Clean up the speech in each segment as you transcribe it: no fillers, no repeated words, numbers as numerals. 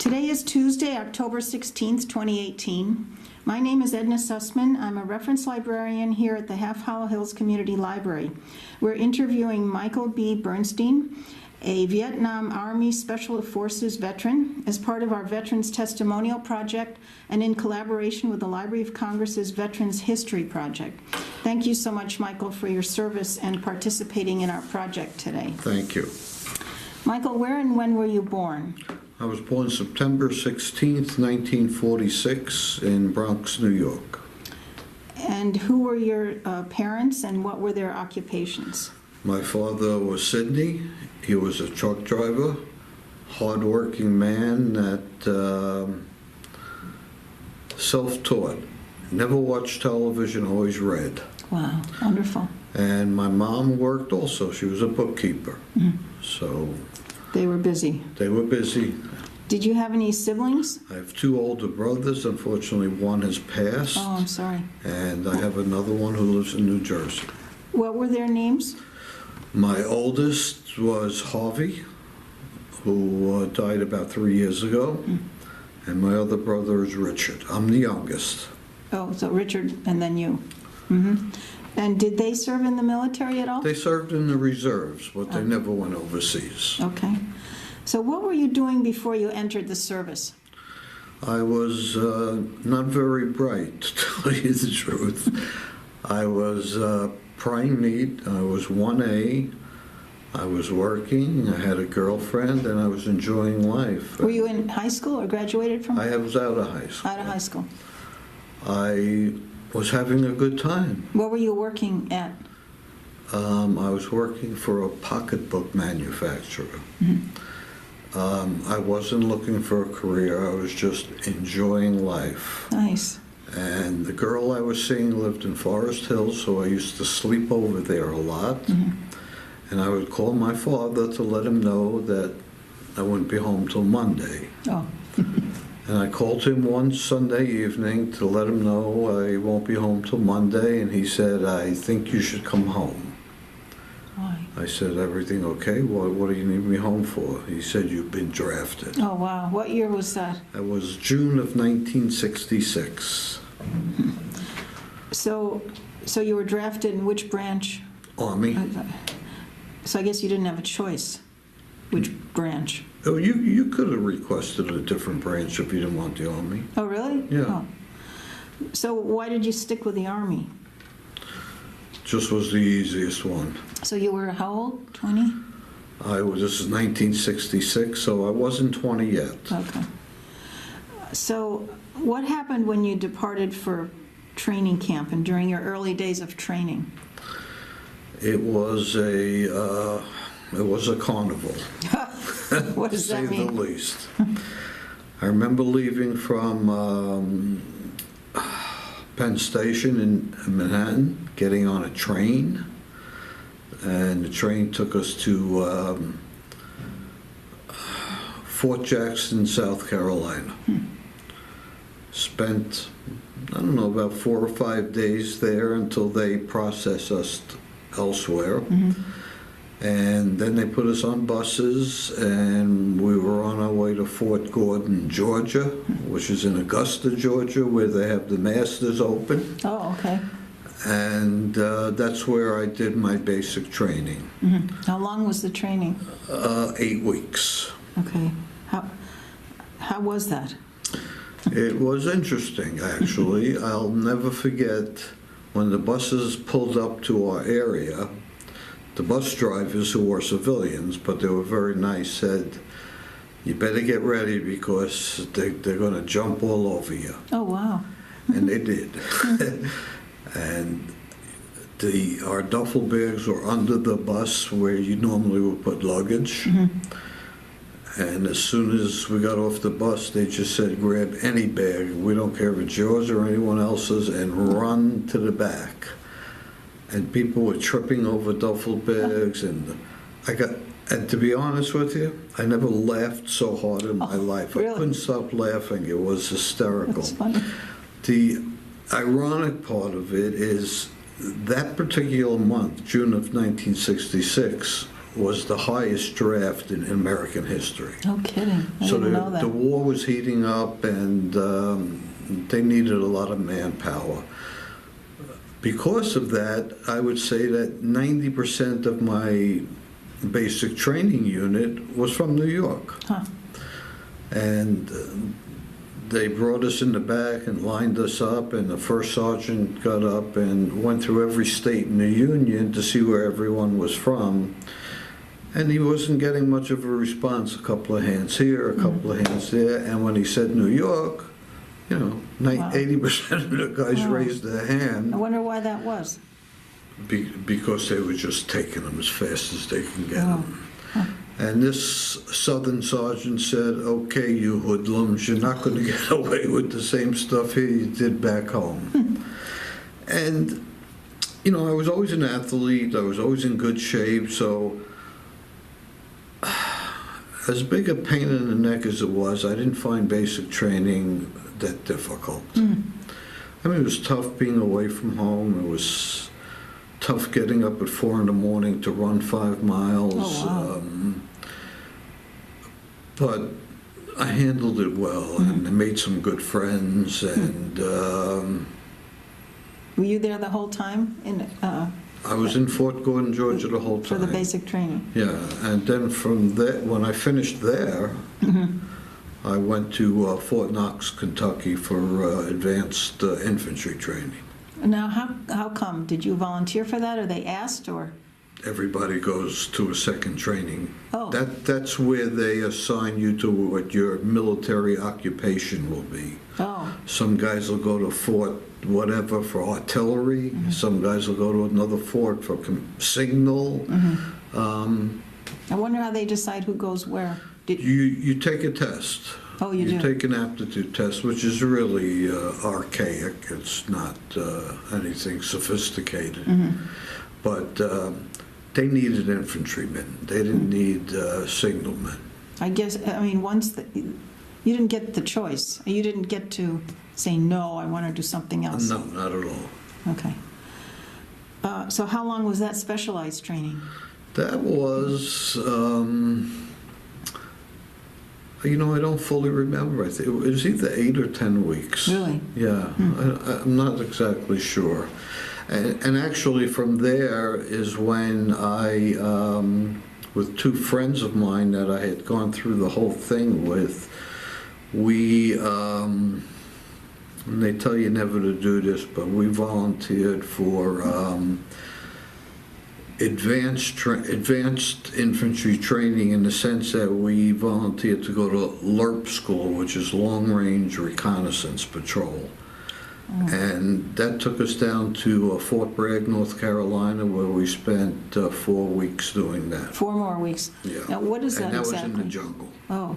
Today is Tuesday, October 16th, 2018. My name is Edna Sussman. I'm a reference librarian here at the Half Hollow Hills Community Library. We're interviewing Michael B Bernstein, a Vietnam Army Special Forces veteran, as part of our Veterans Testimonial Project and in collaboration with the Library of Congress's Veterans History Project. Thank you so much, Michael, for your service and participating in our project today. Thank you. Michael, where and when were you born? I was born September 16th, 1946 in Bronx, New York. And who were your parents and what were their occupations? My father was Sidney. He was a truck driver, hard-working man that self-taught. Never watched television, always read. Wow, wonderful. And my mom worked also. She was a bookkeeper. Mm-hmm. So they were busy. They were busy. Did you have any siblings? I have two older brothers. Unfortunately, one has passed. Oh, I'm sorry. And I have another one who lives in New Jersey. What were their names? My oldest was Harvey, who died about 3 years ago. And my other brother is Richard. I'm the youngest. Oh, so Richard and then you. Mm-hmm. And did they serve in the military at all? They served in the reserves, but they never went overseas. Okay. So what were you doing before you entered the service? I was not very bright, to tell you the truth. I was prime meat. I was 1A. I was working. I had a girlfriend, and I was enjoying life. Were you in high school or graduated from? I was out of high school. Out of high school. I was having a good time. What were you working at? I was working for a pocketbook manufacturer. Mm-hmm. I wasn't looking for a career. I was just enjoying life. Nice. And the girl I was seeing lived in Forest Hills, so I used to sleep over there a lot. Mm-hmm. And I would call my father to let him know that I wouldn't be home till Monday. Oh. And I called him one Sunday evening to let him know I won't be home till Monday, and he said, "I think you should come home." Why? I said, "Everything okay? What do you need me home for?" He said, "You've been drafted." Oh, wow. What year was that? That was June of 1966. So you were drafted in which branch? Army. So I guess you didn't have a choice. Which branch? Oh, you could have requested a different branch if you didn't want the Army. Oh, really? Yeah. Oh. So why did you stick with the Army? Just was the easiest one. So you were how old? 20? This is 1966, so I wasn't 20 yet. Okay. So what happened when you departed for training camp and during your early days of training? It was a carnival. What does that mean? To say the least. I remember leaving from Penn Station in Manhattan, getting on a train, and the train took us to Fort Jackson, South Carolina. Spent, I don't know, about 4 or 5 days there until they processed us elsewhere. Mm-hmm. And then they put us on buses, and we were on our way to Fort Gordon, Georgia, which is in Augusta, Georgia, where they have the Masters Open. Oh, okay. And that's where I did my basic training. Mm-hmm. How long was the training? 8 weeks. Okay. How was that? It was interesting, actually. I'll never forget when the buses pulled up to our area. The bus drivers, who were civilians, but they were very nice, said, "You better get ready because they're going to jump all over you." Oh, wow. And they did. And our duffel bags were under the bus where you normally would put luggage. Mm-hmm. And as soon as we got off the bus, they just said, "Grab any bag, we don't care if it's yours or anyone else's, and run to the back." And people were tripping over duffel bags, and to be honest with you, I never laughed so hard in my life. Really? I couldn't stop laughing. It was hysterical. That's funny. The ironic part of it is that particular month, June of 1966, was the highest draft in American history. No kidding. I So didn't know that. the war was heating up, and they needed a lot of manpower. Because of that, I would say that 90% of my basic training unit was from New York. Huh. And they brought us in the back and lined us up, and the first sergeant got up and went through every state in the Union to see where everyone was from. And he wasn't getting much of a response, a couple of hands here, a couple of hands there. And when he said New York, you know, Wow. 80% of the guys Wow. raised their hand. I wonder why that was. Because they were just taking them as fast as they can get Oh. them. And this Southern sergeant said, okay, you hoodlums, you're not going to get away with the same stuff here you did back home. And, you know, I was always an athlete. I was always in good shape. So as big a pain in the neck as it was, I didn't find basic training that difficult. I mean, it was tough being away from home. It was tough getting up at 4 in the morning to run 5 miles. Oh, wow. But I handled it well, and I made some good friends, and Were you there the whole time I was in Fort Gordon, Georgia the whole for time. the basic training? Yeah, and then from there, when I finished there, I went to Fort Knox, Kentucky for advanced infantry training. Now, how come? Did you volunteer for that, or they asked, or? Everybody goes to a second training. Oh. That's where they assign you to what your military occupation will be. Oh, Some guys will go to Fort whatever for artillery. Some guys will go to another fort for signal. I wonder how they decide who goes where. You take a test. Oh, you do? take an aptitude test, which is really archaic. It's not anything sophisticated. But they needed infantrymen. They didn't need signalmen. I guess, I mean, you didn't get the choice. You didn't get to say, no, I want to do something else. No, not at all. Okay. So how long was that specialized training? That was, you know, I don't fully remember. I think it was either 8 or 10 weeks. Really? Yeah, I'm not exactly sure. And actually from there is when I, with 2 friends of mine that I had gone through the whole thing with, we, and they tell you never to do this, but we volunteered for advanced infantry training, in the sense that we volunteered to go to LRP school, which is Long Range Reconnaissance Patrol. And that took us down to Fort Bragg, North Carolina, where we spent 4 weeks doing that. 4 more weeks. Yeah. Now, what is that And that exactly? was in the jungle. Oh,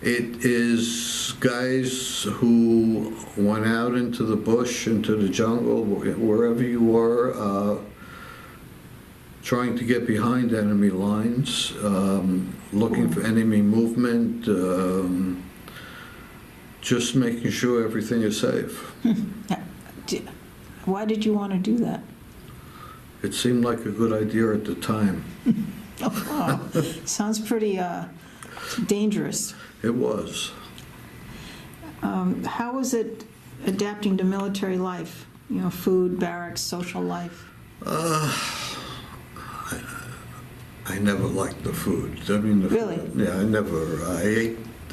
It is guys who went out into the bush, into the jungle, wherever you were, trying to get behind enemy lines, looking for enemy movement, just making sure everything is safe. why did you want to do that? It seemed like a good idea at the time. Oh, wow. Sounds pretty dangerous. It was. How was it adapting to military life? You know, food, barracks, social life? I never liked the food. I mean, Really? Yeah,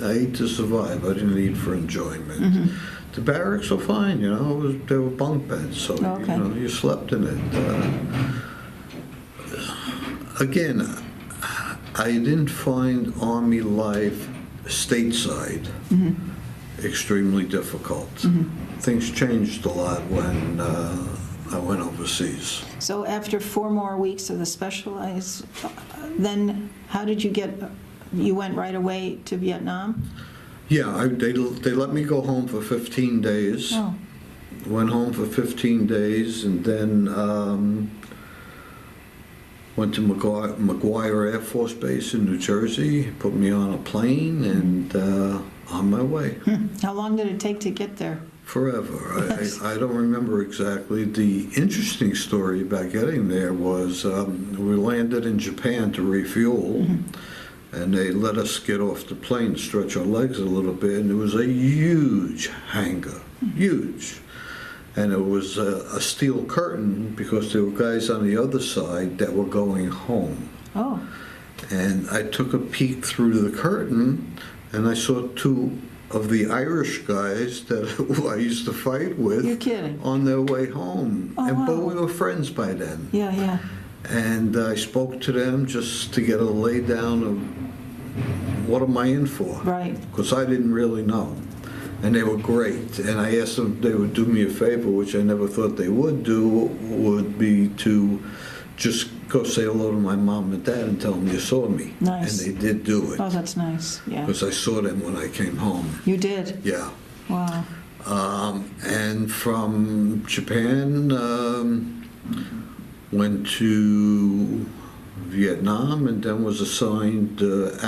I ate to survive. I didn't eat for enjoyment. The barracks were fine, you know. They were bunk beds, so Okay. you know, you slept in it. Again, I didn't find Army life stateside extremely difficult. Things changed a lot when I went overseas. So after 4 more weeks of the specialized, then how did you you went right away to Vietnam? Yeah, they let me go home for 15 days. Oh, Went home for 15 days, and then went to McGuire Air Force Base in New Jersey, put me on a plane, and on my way. how long did it take to get there? Forever. I don't remember exactly. The interesting story about getting there was we landed in Japan to refuel, and they let us get off the plane, stretch our legs a little bit, and it was a huge hangar, huge. And it was a steel curtain because there were guys on the other side that were going home. Oh, And I took a peek through the curtain, and I saw two of the Irish guys that I used to fight with. you're kidding. On their way home. Oh, But wow. we were friends by then. Yeah, yeah. And I spoke to them just to get a lay down of what am I in for? Right. Because I didn't really know. And they were great. And I asked them if they would do me a favor, which I never thought they would do, would be to just go say hello to my mom and dad and tell them you saw me. Nice. And they did do it. Oh, that's nice. Yeah. Because I saw them when I came home. You did? Yeah. Wow. And from Japan, went to Vietnam and then was assigned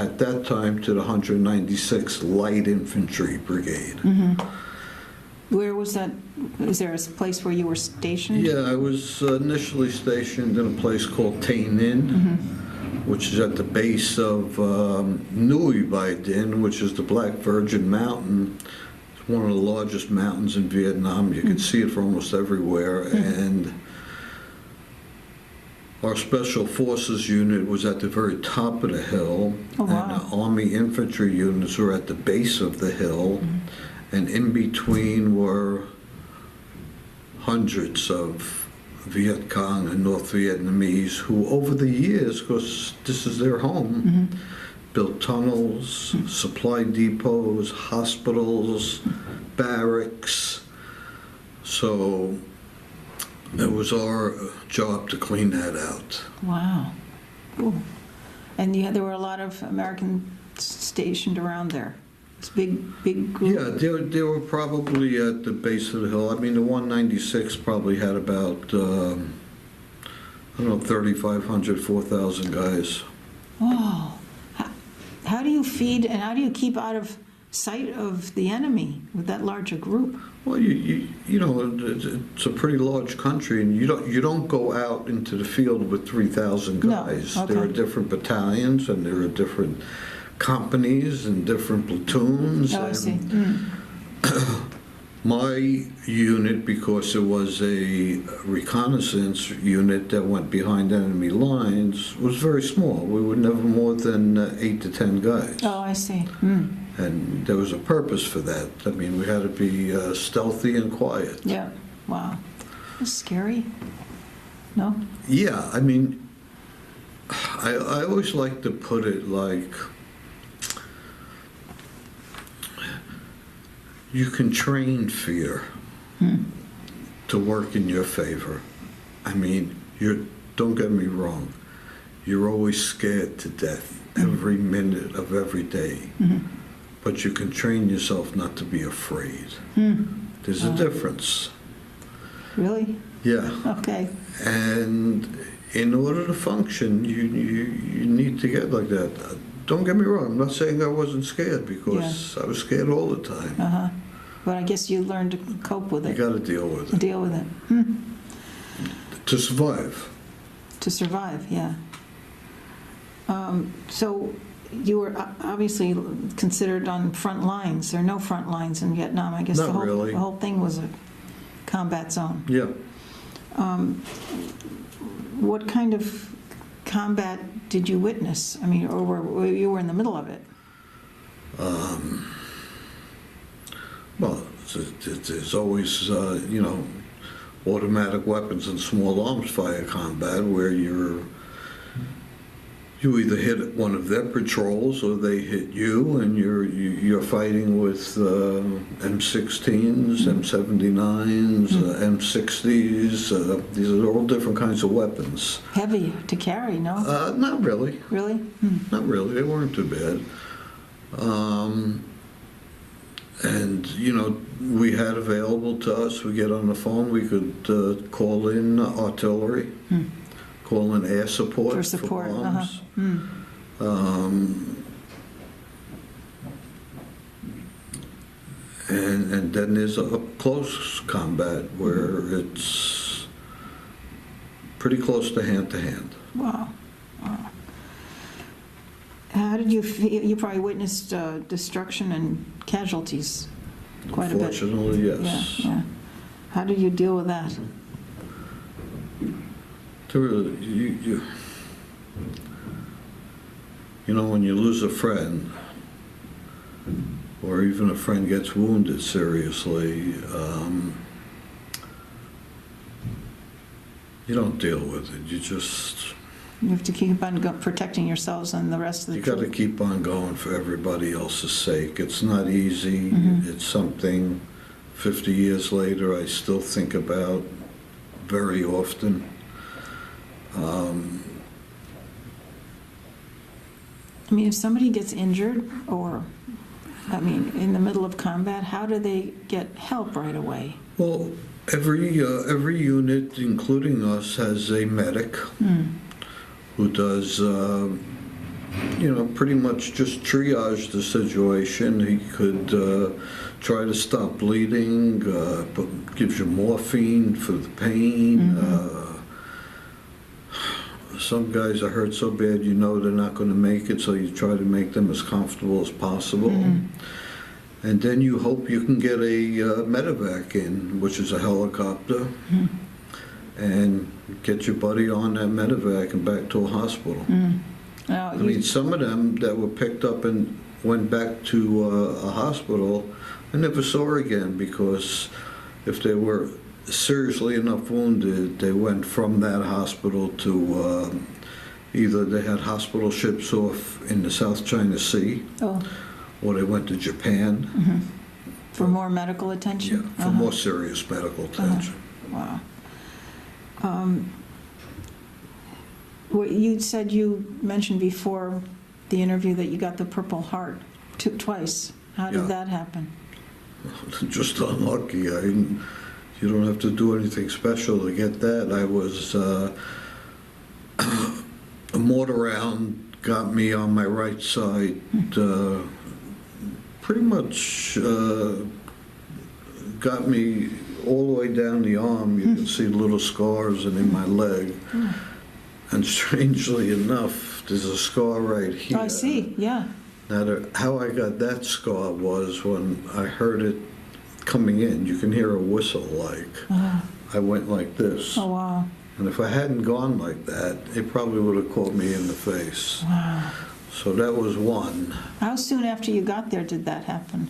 at that time to the 196th Light Infantry Brigade. Where was that? Is there a place where you were stationed? Yeah, I was initially stationed in a place called Tay Ninh, which is at the base of Nui Bai Din, which is the Black Virgin Mountain. It's one of the largest mountains in Vietnam. You can see it from almost everywhere. And our Special Forces unit was at the very top of the hill. Oh, wow. And the Army infantry units were at the base of the hill. And in between were hundreds of Viet Cong and North Vietnamese who, over the years, because this is their home, built tunnels, supply depots, hospitals, barracks. So it was our job to clean that out. Wow. Cool. And there were a lot of Americans stationed around there. It's big group. Yeah, they were probably at the base of the hill. I mean, the 196 probably had about, I don't know, 3,500, 4,000 guys. Oh. How do you feed and how do you keep out of sight of the enemy with that large a group? Well, you know, it's a pretty large country, and you don't go out into the field with 3,000 No, guys. okay. There are different battalions, and there are different companies and different platoons. Oh, I and see. My unit, because it was a reconnaissance unit that went behind enemy lines, was very small. We were never more than 8 to 10 guys. Oh, I see. And there was a purpose for that. I mean, we had to be stealthy and quiet. Yeah. Wow. That's scary. No? Yeah, I mean, I always like to put it like, you can train fear to work in your favor. I mean, don't get me wrong, you're always scared to death every minute of every day. But you can train yourself not to be afraid. There's a difference. Really? Yeah. Okay. And in order to function, you need to get like that. Don't get me wrong, I'm not saying I wasn't scared, because I was scared all the time. Uh-huh. But I guess you learned to cope with You it. got to deal with it. Deal with it. To survive. To survive, yeah. So you were obviously considered on front lines. There are no front lines in Vietnam. I guess Not really. the whole thing was a combat zone. Yeah. What kind of combat did you witness? I mean, or you were in the middle of it? Well, there's always, automatic weapons and small arms fire combat where you either hit one of their patrols or they hit you, and you're fighting with M16s, M79s, M60s. These are all different kinds of weapons. Heavy to carry, no? Not really. Really? Not really. They weren't too bad. And, we had available to us, we get on the phone, we could call in artillery, call in air support For support, bombs. And then there's a up-close combat where it's pretty close to hand. Wow. Wow. How did you feel? You probably witnessed destruction and casualties quite a bit. Unfortunately, yes. Yeah. How did you deal with that? You know, when you lose a friend, or even a friend gets wounded seriously, you don't deal with it. You have to keep on protecting yourselves and the rest of the You got to troop. keep on going for everybody else's sake. It's not easy. Mm-hmm. It's something 50 years later I still think about very often. I mean, if somebody gets injured or, in the middle of combat, how do they get help right away? Well, every unit, including us, has a medic who does, pretty much just triage the situation. He could try to stop bleeding, gives you morphine for the pain. Some guys are hurt so bad you know they're not going to make it, so you try to make them as comfortable as possible. And then you hope you can get a medevac in, which is a helicopter, and get your buddy on that medevac and back to a hospital. Now, Some of them that were picked up and went back to a hospital, I never saw again, because if they were seriously enough wounded, they went from that hospital to either they had hospital ships off in the South China Sea, or they went to Japan. for more medical attention? Yeah, for more serious medical attention. Wow. Well, you mentioned before the interview that you got the Purple Heart twice. How did Yeah. that happen? Just unlucky. You don't have to do anything special to get that. I was a mortar round got me on my right side, pretty much got me all the way down the arm. You can see little scars and in my leg. And strangely enough, there's a scar right here. I see, yeah. Now, how I got that scar was when I heard it coming in. You can hear a whistle, I went like this. Oh, wow. And if I hadn't gone like that, it probably would have caught me in the face. Wow. So that was one. How soon after you got there did that happen?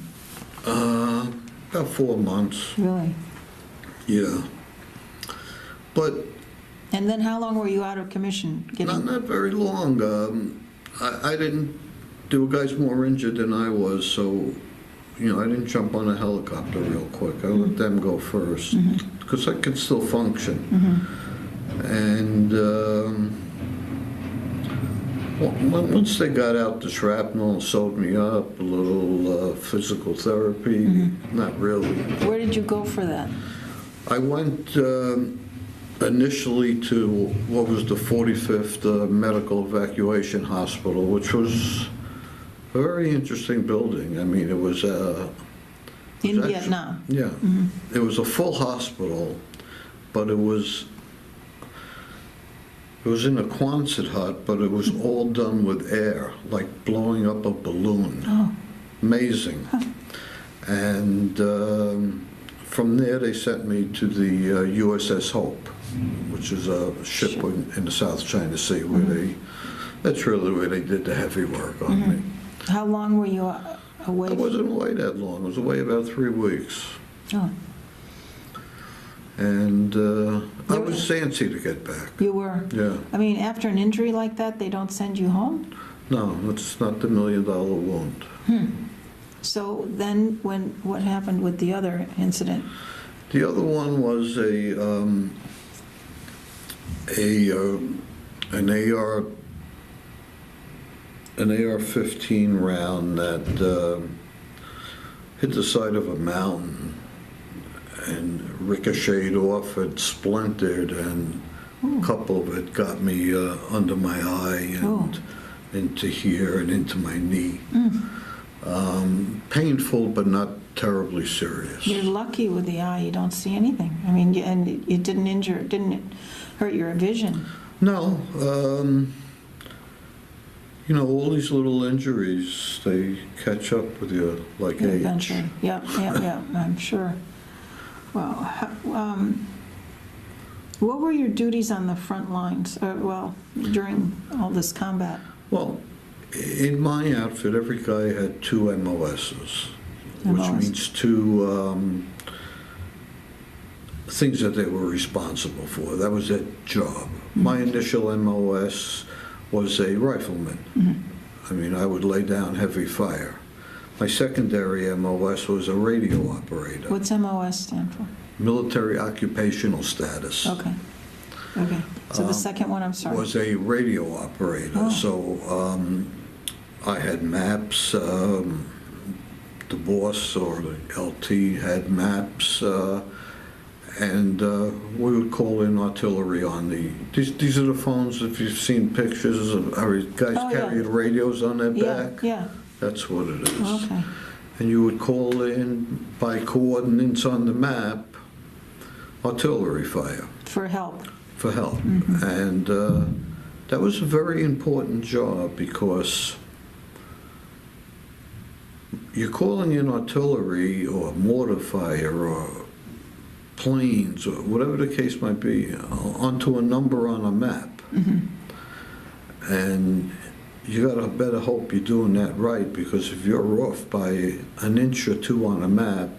About 4 months, Really? yeah. But And then how long were you out of commission? not very long. I didn't, there were guys more injured than I was, so, I didn't jump on a helicopter real quick. I let them go first, because I could still function. And once they got out the shrapnel and sewed me up, a little physical therapy, not really. Where did you go for that? I went initially to what was the 45th Medical Evacuation Hospital, which was a very interesting building. It was In Vietnam? Yeah. It was a full hospital, but it was in a Quonset hut, but it was all done with air, like blowing up a balloon. Oh. Amazing. And from there, they sent me to the USS Hope, which is a ship in the South China Sea, where that's really where they did the heavy work on me. How long were you away? I wasn't away that long. I was away about 3 weeks. Oh, And I was antsy to get back. you were? Yeah. After an injury like that, they don't send you home? No, it's not the $1 million wound. So then what happened with the other incident? The other one was an AR-15 round that hit the side of a mountain and ricocheted off and splintered, and a couple of it got me under my eye and into here and into my knee. Painful, but not terribly serious. You're lucky with the eye, you don't see anything. I mean, and it didn't hurt your vision. No, all these little injuries, they catch up with you like age. Eventually, yeah, I'm sure. Well, what were your duties on the front lines, during all this combat? Well, in my outfit, every guy had 2 MOSs, which MOS. means 2 things that they were responsible for. That was their job. My initial MOS was a rifleman. I mean, I would lay down heavy fire. My secondary MOS was a radio operator. What's MOS stand for? Military occupational status. Okay. So the second one, I'm sorry. Was a radio operator. Oh. So I had maps. The boss or the LT had maps, and we would call in artillery on these are the phones. If you've seen pictures of guys carrying radios on their back, Yeah. that's what it is. Okay. And you would call in by coordinates on the map, artillery fire. For help. For help. And that was a very important job because you're calling in artillery or mortar fire or planes or whatever the case might be onto a number on a map. And you got to better hope you're doing that right, because if you're off by an inch or 2 on a map,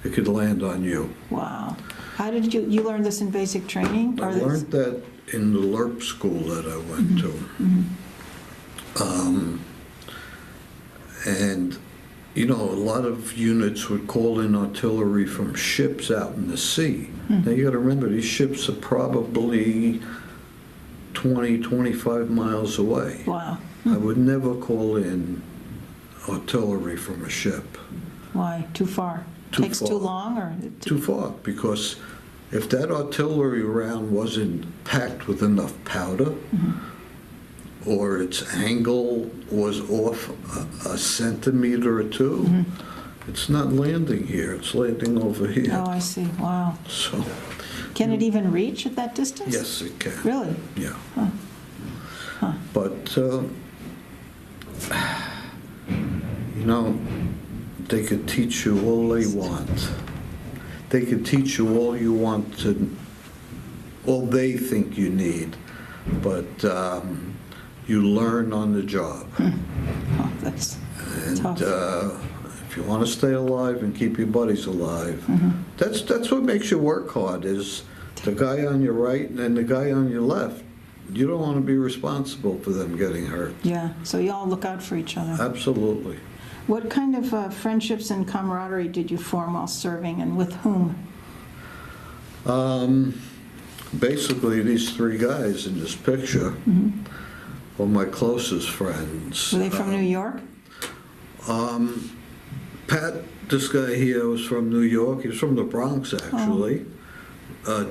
it could land on you. Wow. How did you learn this in basic training? I learned that in the LERP school that I went to. And, a lot of units would call in artillery from ships out in the sea. Now you got to remember, these ships are probably 20, 25 miles away. Wow. I would never call in artillery from a ship. Why? Too far? Takes far. too long, or Too far, because if that artillery round wasn't packed with enough powder, or its angle was off a centimeter or 2, it's not landing here, it's landing over here. Oh, I see. Wow. So, Can it even reach at that distance? yes, it can. Really? Yeah. Huh. But, they could teach you all they want. They could teach you all you want all they think you need, but you learn on the job. Oh, that's And tough. if you want to stay alive and keep your buddies alive, that's what makes you work hard, is the guy on your right and the guy on your left. You don't want to be responsible for them getting hurt. Yeah, so you all look out for each other. Absolutely. What kind of friendships and camaraderie did you form while serving, and with whom? Basically, these 3 guys in this picture were my closest friends. Were they from New York? Pat, this guy here, was from New York. He was from the Bronx, actually.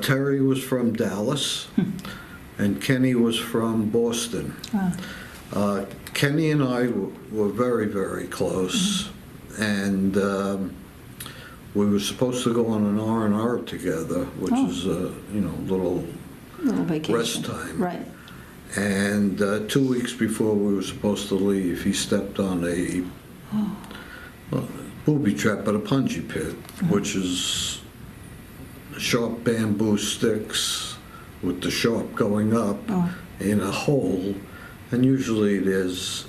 Terry was from Dallas, and Kenny was from Boston. Kenny and I were very, very close, and we were supposed to go on an R&R together, which is a little vacation. rest time. Right. And 2 weeks before we were supposed to leave, he stepped on a booby trap, but a punji pit, which is sharp bamboo sticks with the sharp going up in a hole, and usually there's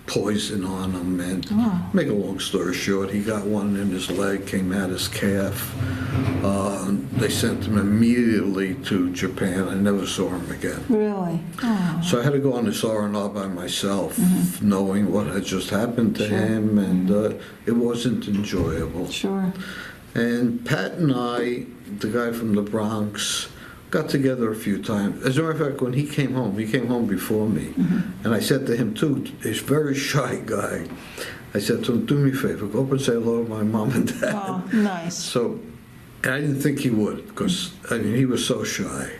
poison on him. And make a long story short, he got one in his leg, came out his calf. They sent him immediately to Japan. I never saw him again. Really? Oh. So I had to go on this R&R by myself, knowing what had just happened to him, and it wasn't enjoyable. Sure. And Pat and I, the guy from the Bronx, got together a few times. As a matter of fact, when he came home before me, and I said to him too, he's a very shy guy. I said to him, do me a favor, go up and say hello to my mom and dad. Oh, nice. So I didn't think he would, because he was so shy.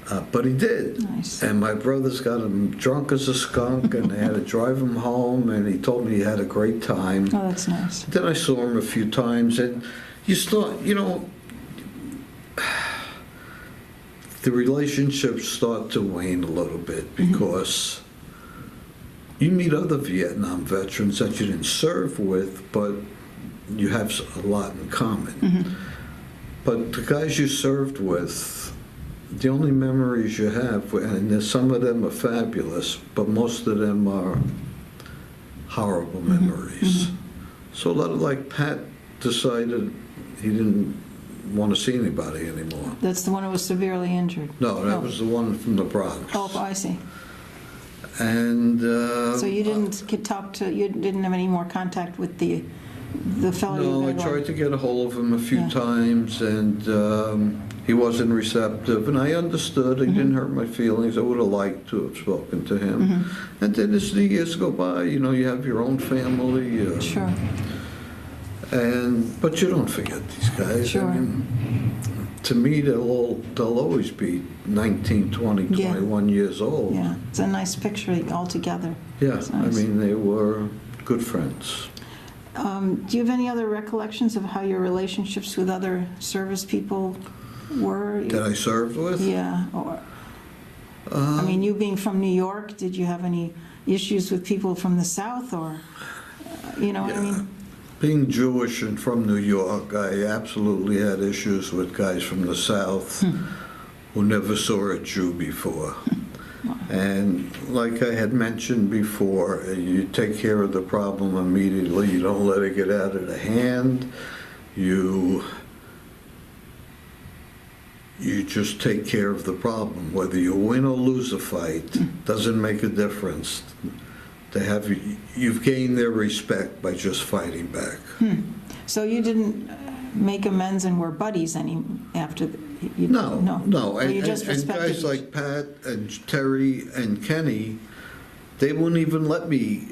But he did. Nice. And my brothers got him drunk as a skunk, and they had to drive him home, and he told me he had a great time. Oh, that's nice. Then I saw him a few times, and you start, the relationships start to wane a little bit because you meet other Vietnam veterans that you didn't serve with, but you have a lot in common. But the guys you served with, the only memories you have, and some of them are fabulous, but most of them are horrible memories. So a lot of, like, Pat decided he didn't want to see anybody anymore. That's the one who was severely injured? No, that was the one from the Bronx. Oh, I see. And So you didn't you didn't have any more contact with the fellow? no, I tried to get a hold of him a few times, and he wasn't receptive, and I understood. He didn't hurt my feelings. I would have liked to have spoken to him. And then as the years go by, you have your own family. Sure. But you don't forget these guys. Sure. I mean, to me, they'll always be 19, 20, 21 years old. Yeah, it's a nice picture altogether. Yeah, It's nice. I mean, they were good friends. Do you have any other recollections of how your relationships with other service people were? That I served with? Yeah. I mean, you being from New York, did you have any issues with people from the South, or, what I mean? Being Jewish and from New York, I absolutely had issues with guys from the South who never saw a Jew before. And like I had mentioned before, you take care of the problem immediately. You don't let it get out of the hand. You just take care of the problem. Whether you win or lose a fight doesn't make a difference. You've gained their respect by just fighting back. So you didn't make amends and were buddies after? No. Or And, you just and respected guys each- like Pat and Terry and Kenny, they wouldn't even let me,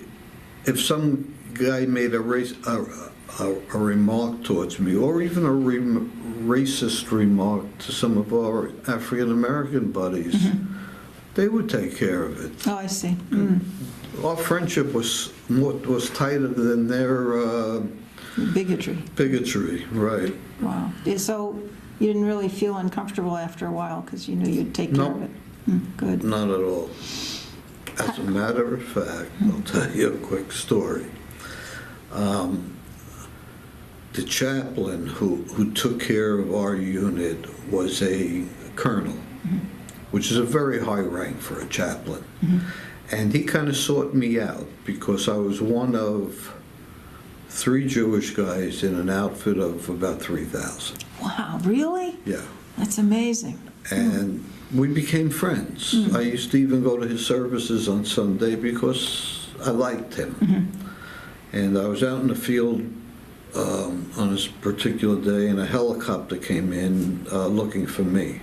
if some guy made a remark towards me, or even a racist remark to some of our African American buddies, they would take care of it. Oh, I see. Our friendship was tighter than their bigotry, right? Wow. So you didn't really feel uncomfortable after a while because you knew you'd take care of it? Good. Not at all. As a matter of fact, I'll tell you a quick story. The chaplain who took care of our unit was a colonel, which is a very high rank for a chaplain. And he kind of sought me out because I was one of 3 Jewish guys in an outfit of about 3,000. Wow, really? Yeah. That's amazing. And we became friends. I used to even go to his services on Sunday because I liked him. And I was out in the field on this particular day, and a helicopter came in looking for me.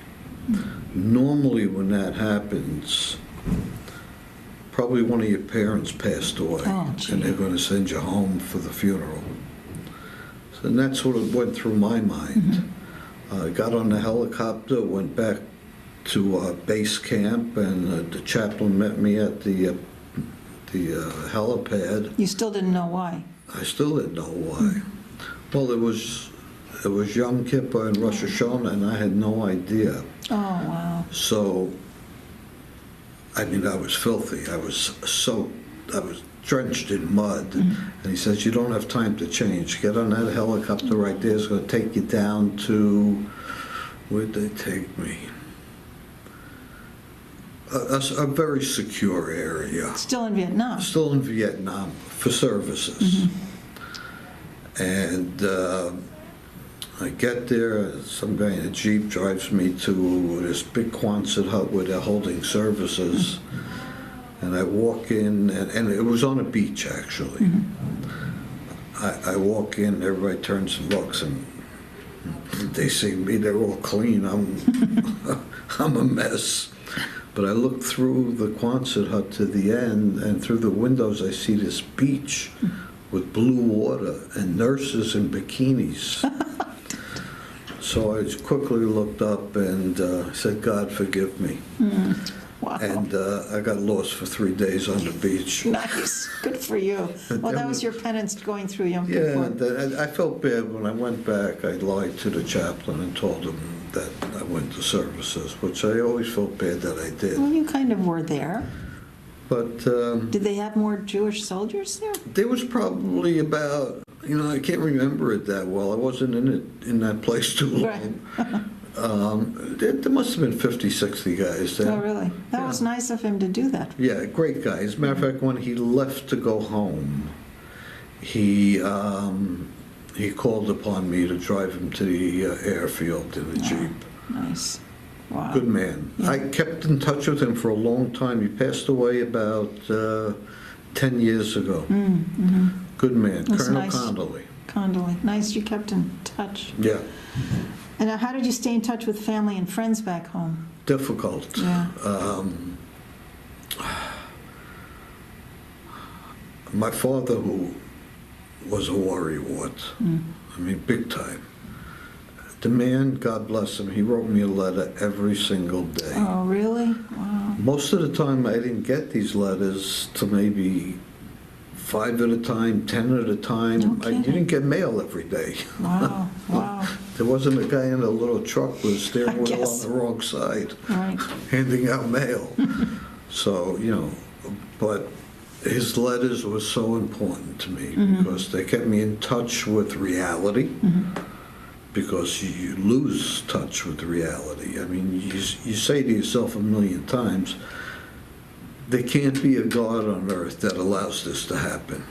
Normally when that happens, probably one of your parents passed away, and they're going to send you home for the funeral. So, and that's what went through my mind. I got on the helicopter, went back to base camp, and the chaplain met me at the helipad. You still didn't know why? I still didn't know why. Well, it was Yom Kippur and Rosh Hashanah, and I had no idea. Oh, wow. So, I mean, I was filthy. I was drenched in mud. And he says, you don't have time to change. Get on that helicopter right there. It's going to take you down to, where'd they take me? A very secure area. Still in Vietnam? Still in Vietnam for services. And I get there, some guy in a Jeep drives me to this big Quonset hut where they're holding services. And I walk in, and it was on a beach, actually. I walk in, everybody turns and looks, and they see me, they're all clean. I'm a mess. But I look through the Quonset hut to the end, and through the windows I see this beach with blue water and nurses in bikinis. So I just quickly looked up and said, God, forgive me. Wow. And I got lost for 3 days on the beach. Nice. Good for you. Well, that was your penance going through Yom Yeah, Kippur. and I felt bad when I went back. I lied to the chaplain and told him that I went to services, which I always felt bad that I did. Well, you kind of were there. But Did they have more Jewish soldiers there? there was probably about, I can't remember it that well. I wasn't in that place too long. There must have been 50, 60 guys there. Oh, really? That was nice of him to do that. Yeah, great guy. As a matter of fact, when he left to go home, he called upon me to drive him to the airfield in a Jeep. Nice. Wow. Good man. Yeah. I kept in touch with him for a long time. He passed away about 10 years ago. Good man. That's Colonel nice. Condolly. Condolly. Nice you kept in touch. Yeah. And how did you stay in touch with family and friends back home? Difficult. Yeah. My father, who was a worrywart, I mean, big time. The man, God bless him, he wrote me a letter every single day. Oh, really? Wow. Most of the time, I didn't get these letters to maybe 5 at a time, 10 at a time. No I kidding. didn't get mail every day. Wow. Wow. There wasn't a guy in a little truck with a steering I wheel on guess. the wrong side Right. handing out mail. So, but his letters were so important to me because they kept me in touch with reality. Because you lose touch with reality. I mean, you say to yourself a million times, there can't be a God on earth that allows this to happen.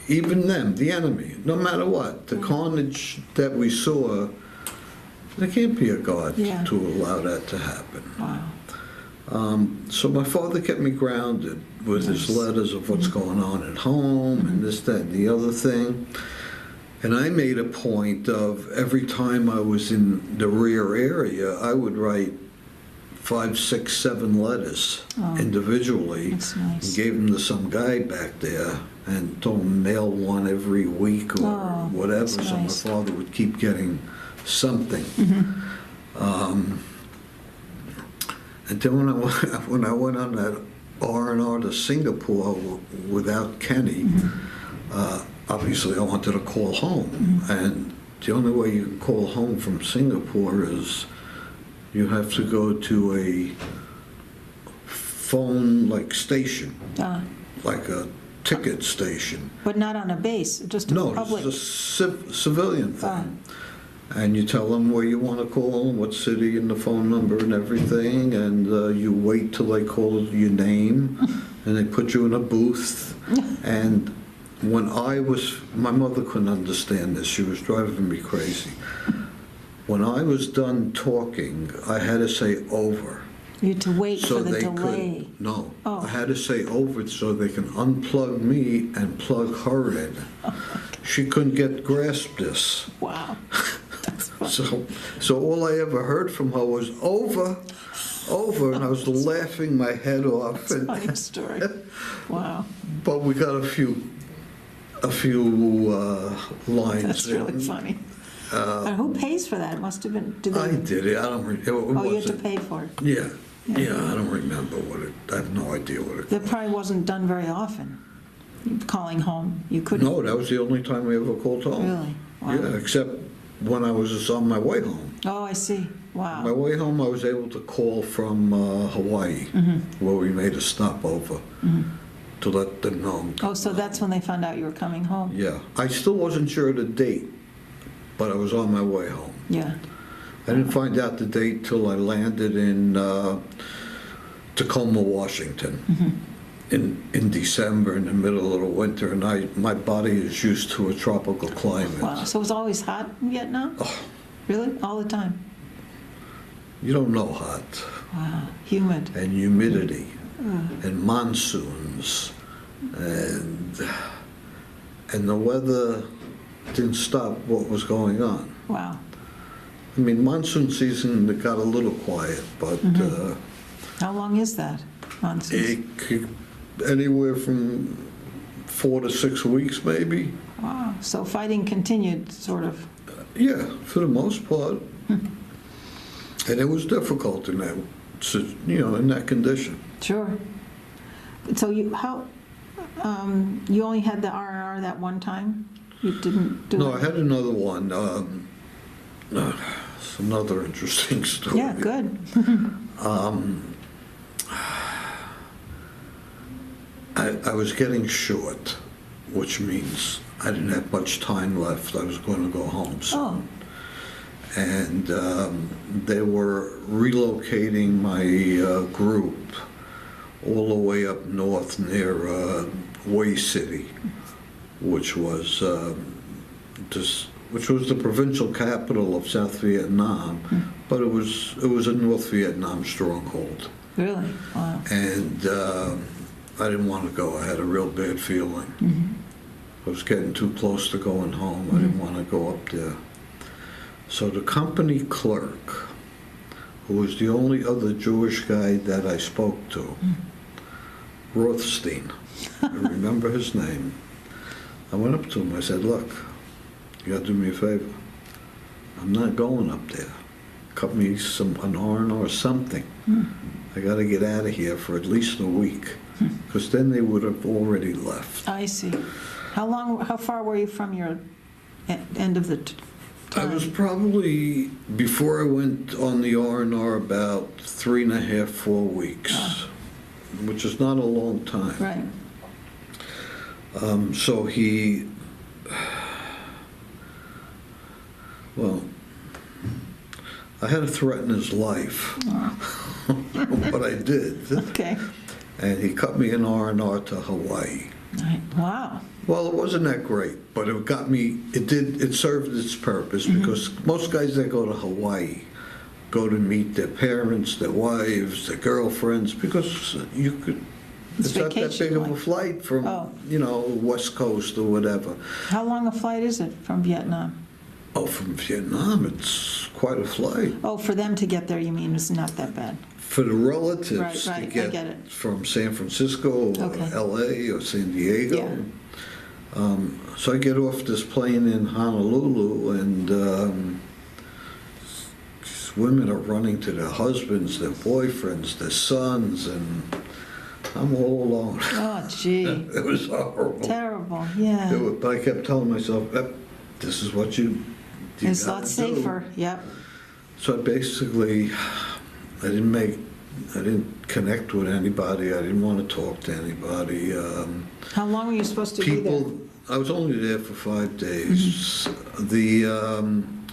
Even them, the enemy, no matter what, the carnage that we saw, there can't be a God Yeah. to allow that to happen. Wow. So my father kept me grounded with his Nice. letters of what's going on at home and this, that, and the other thing. And I made a point of every time I was in the rear area, I would write 5, 6, 7 letters individually. That's nice. And gave them to some guy back there and told him mail one every week or Oh, whatever. that's So nice. my father would keep getting something. And then when I went on that R&R to Singapore without Kenny, obviously I wanted to call home. And the only way you can call home from Singapore is you have to go to a phone station, like a ticket station. But not on a base, just a No, public. it's a civilian thing. And you tell them where you want to call, what city and the phone number and everything, and you wait till they call your name, and they put you in a booth. And when my mother couldn't understand this, she was driving me crazy. When I was done talking, I had to say over. You had to wait So for the they delay. could, no, Oh. I had to say over so they can unplug me and plug her in. She couldn't grasp this. Wow. That's fun. So all I ever heard from her was over, and I was laughing my head off. That's a funny story. Wow. But we got a few lines. That's really in. funny. Who pays for that? It must have been. Did they, I did it. I don't. It oh, you had to wasn't. pay for it. Yeah. Yeah. Yeah. I don't remember what it. I have no idea what it. That probably wasn't done very often. Calling home, you couldn't. No, that was the only time we ever called home. Really? Wow. Yeah, except when I was on my way home. Oh, I see. My Wow. way home, I was able to call from Hawaii, where we made a stopover to let them know. Oh, so that's when they found out you were coming home. Yeah, I still wasn't sure of the date, but I was on my way home. Yeah. I didn't find out the date till I landed in Tacoma, Washington, in December, in the middle of the winter, and my body is used to a tropical climate. Wow. So it was always hot in Vietnam? Oh. Really? All the time? You don't know hot, Wow. Humid. and humidity, and monsoons, and the weather didn't stop what was going on. Wow. I mean, monsoon season, it got a little quiet, but How long is that? Monsoon? it could anywhere from 4 to 6 weeks, maybe. Wow. So fighting continued, sort of. Yeah, for the most part. And it was difficult in that, in that condition. Sure. So you only had the R&R that one time? You didn't do it? No, I had another one. It's another interesting story. Yeah, good. I was getting short, which means I didn't have much time left. I was going to go home soon. Oh, And they were relocating my group all the way up north near Way City, which was the provincial capital of South Vietnam, but it was a North Vietnam stronghold. really? Wow. And I didn't want to go. I had a real bad feeling. I was getting too close to going home. I didn't want to go up there. So the company clerk, who was the only other Jewish guy that I spoke to, Rothstein, I remember his name. I went up to him, I said, look, you gotta do me a favor. I'm not going up there. Cut me an R&R or something. I gotta get out of here for at least a week, because then they would have already left. I see. How far were you from your end of the time? I was probably, before I went on the R&R, about 3.5, 4 weeks, which is not a long time. Right. So I had to threaten his life, but I did. Okay. And he cut me an R&R to Hawaii. Right. Wow. Well, it wasn't that great, but it served its purpose, because most guys that go to Hawaii go to meet their parents, their wives, their girlfriends, because it's not that big of a flight from, West Coast or whatever. How long a flight is it from Vietnam? Oh, from Vietnam, it's quite a flight. Oh, for them to get there, you mean, it's not that bad? For the relatives Right, to I get get it. from San Francisco or Okay. LA or San Diego. Yeah. So I get off this plane in Honolulu, and these women are running to their husbands, their boyfriends, their sons, and I'm all alone. Oh, gee. It was horrible. Terrible, yeah. But I kept telling myself, this is what you It's a gotta lot do. safer, yep. So basically, I didn't connect with anybody. I didn't want to talk to anybody. How long were you supposed to be there? I was only there for 5 days.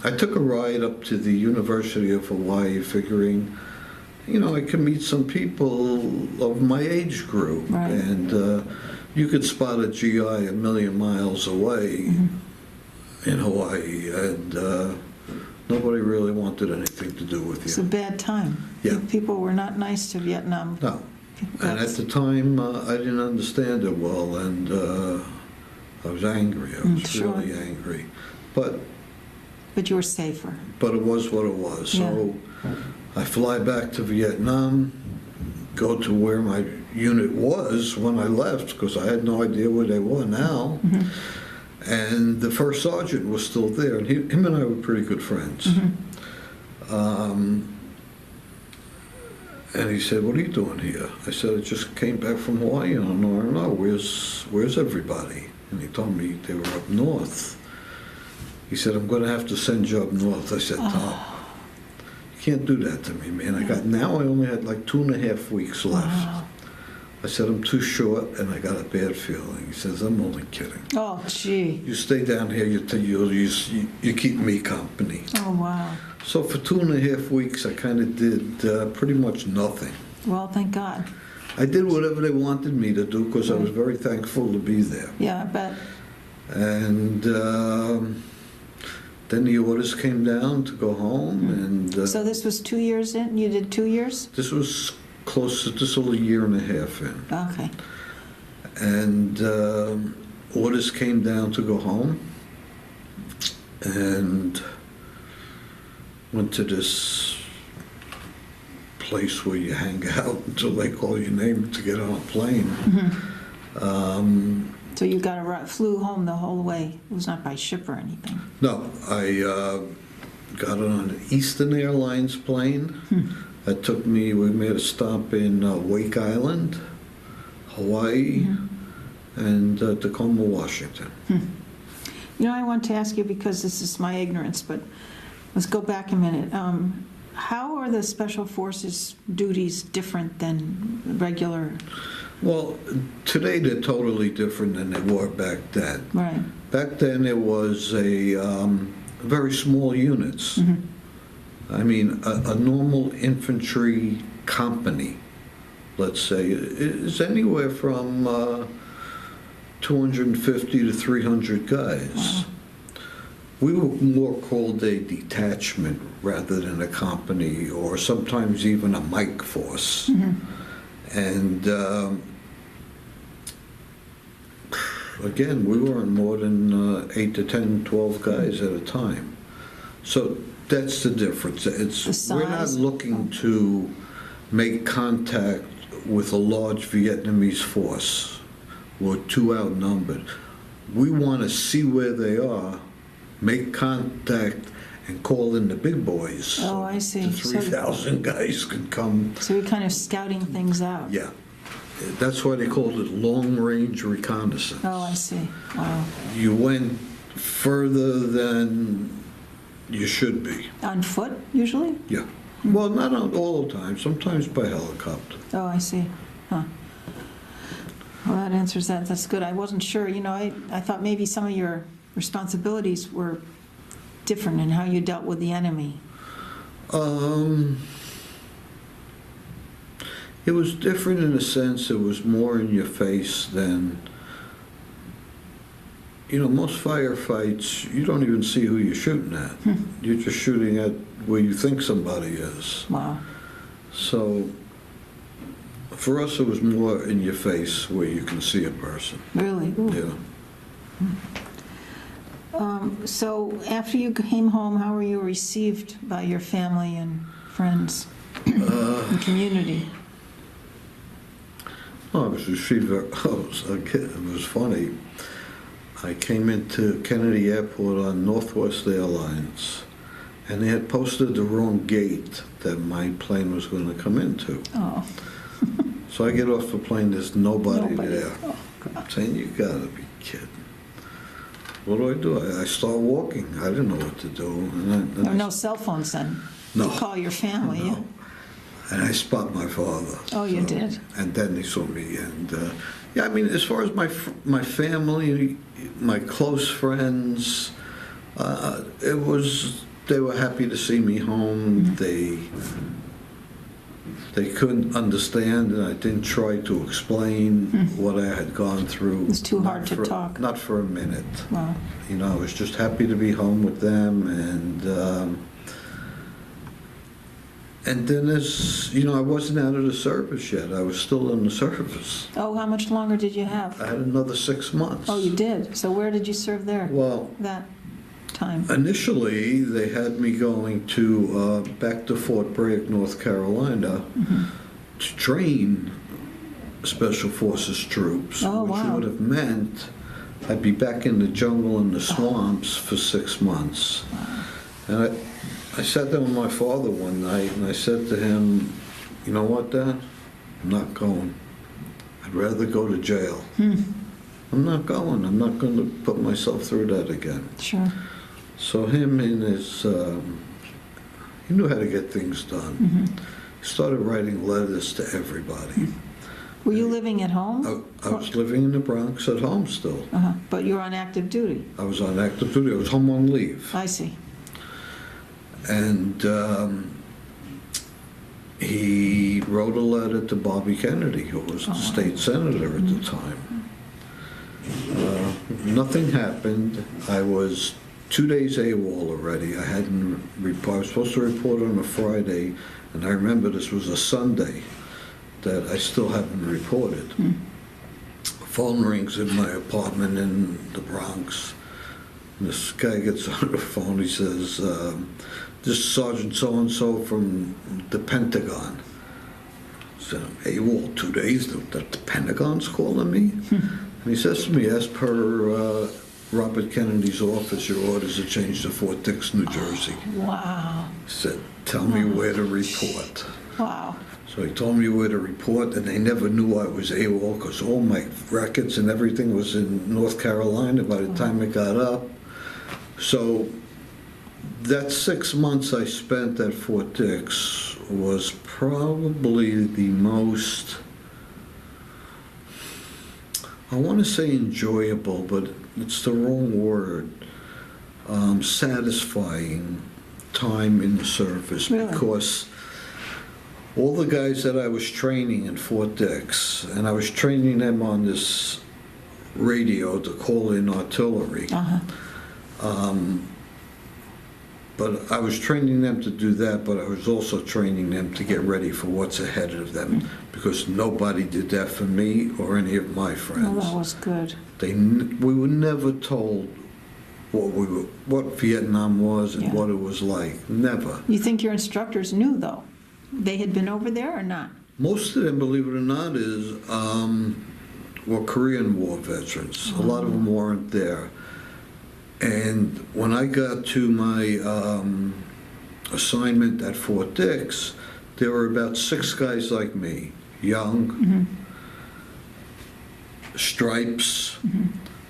I took a ride up to the University of Hawaii, figuring, I could meet some people of my age group, Right. and you could spot a GI a million miles away in Hawaii, and nobody really wanted anything to do with It's a you. bad time. Yeah. People were not nice to Vietnam. No. And at the time, I didn't understand it well, and I was angry. I was Sure. really angry. But you were safer. it was what it was. So I fly back to Vietnam, go to where my unit was when I left, because I had no idea where they were now. And the first sergeant was still there, and him and I were pretty good friends. And he said, "What are you doing here?" I said, "I just came back from Hawaii, and I don't know, where's everybody?" And he told me they were up north. He said, "I'm going to have to send you up north." I said, "Tom, you can't do that to me, man. I only had like 2.5 weeks left." Wow. I said, "I'm too short, and I got a bad feeling." He says, "I'm only kidding. Oh, gee. You stay down here, you keep me company." Oh, wow. So for 2.5 weeks, I kind of did pretty much nothing. Well, thank God. I did whatever they wanted me to do, because I was very thankful to be there. Yeah, I bet. And then the orders came down to go home, and So this was 2 years in? You did 2 years? this was this was a year and a half in. Okay. And orders came down to go home, and went to this place where you hang out until they call your name to get on a plane. So you flew home the whole way? It was not by ship or anything? No, I got on an Eastern Airlines plane. That took me, we made a stop in Wake Island, Hawaii, and Tacoma, Washington. You know, I want to ask you, because this is my ignorance, but let's go back a minute. How are the Special Forces duties different than regular? Well, today they're totally different than they were back then. Right. Back then it was a very small units. I mean, a normal infantry company, let's say, is anywhere from 250 to 300 guys. Wow. We were more called a detachment rather than a company, or sometimes even a mic force. And again, we weren't more than 8 to 10, 12 guys at a time. So that's the difference. We're not looking to make contact with a large Vietnamese force. We're too outnumbered. We want to see where they are, make contact, and call in the big boys. Oh, I see. The 3,000 guys can come. So you're kind of scouting things out. Yeah. That's why they called it long-range reconnaissance. Oh, I see. Wow. You went further than you should be. On foot, usually? Yeah. Well, not all the time. Sometimes by helicopter. Oh, I see. Huh. Well, that answers that. That's good. I wasn't sure. You know, I thought maybe some of your responsibilities were different in how you dealt with the enemy. It was different in a sense. It was more in your face than, you know, most firefights, you don't even see who you're shooting at. You're just shooting at where you think somebody is. Wow. So for us, it was more in your face where you can see a person. Really? Ooh. Yeah. So after you came home, how were you received by your family and friends and community? Oh, it was received. It was funny. I came into Kennedy Airport on Northwest Airlines, and they had posted the wrong gate that my plane was going to come into. Oh. So I get off the plane. There's nobody there. Oh, God. I'm saying, you gotta be kidding. What do? I start walking. I didn't know what to do. And There were no cell phones then? No. To call your family? No. Yeah? And I spot my father. Oh, you did? And then he saw me. And yeah, I mean, as far as my family, my close friends, they were happy to see me home. They couldn't understand, and I didn't try to explain what I had gone through. It was too hard to talk. Not for a minute. Wow. You know, I was just happy to be home with them, and then as, you know, I wasn't out of the service yet. I was still in the service. Oh, how much longer did you have? I had another 6 months. Oh, you did? So where did you serve there? Well, That time? initially, they had me going to back to Fort Bragg, North Carolina, to train Special Forces troops, Oh, which wow. would have meant I'd be back in the jungle and the swamps for 6 months. And I sat down with my father one night, and I said to him, you know what, Dad? I'm not going. I'd rather go to jail. I'm not going. I'm not going to put myself through that again. Sure. So him in his, he knew how to get things done. He started writing letters to everybody. Were you living at home? I was living in the Bronx at home still. But you were on active duty? I was on active duty. I was home on leave. I see. And he wrote a letter to Bobby Kennedy, who was the state senator at the time. Nothing happened. I was 2 days AWOL already. I was supposed to report on a Friday, and I remember this was a Sunday that I still haven't reported. Phone rings in my apartment in the Bronx. And this guy gets on the phone. He says, this is Sergeant so-and-so from the Pentagon. I said, AWOL 2 days, the Pentagon's calling me? And he says to me, as per Robert Kennedy's office, your orders are changed to Fort Dix, New Jersey. Wow. He said, tell me where to report. Wow. So he told me where to report, and they never knew I was AWOL because all my records and everything was in North Carolina by the time it got up. So that 6 months I spent at Fort Dix was probably the most, I want to say enjoyable, but it's the wrong word, satisfying time in the service. Really? Because all the guys that I was training in Fort Dix, and I was training them on this radio to call in artillery. But I was training them to do that, but I was also training them to get ready for what's ahead of them, because nobody did that for me or any of my friends. Well, that was good. We were never told what Vietnam was and Yeah. what it was like. Never. You think your instructors knew, though? They had been over there or not? Most of them, believe it or not, were Korean War veterans. A lot of them weren't there. And when I got to my assignment at Fort Dix, there were about 6 guys like me, young, stripes.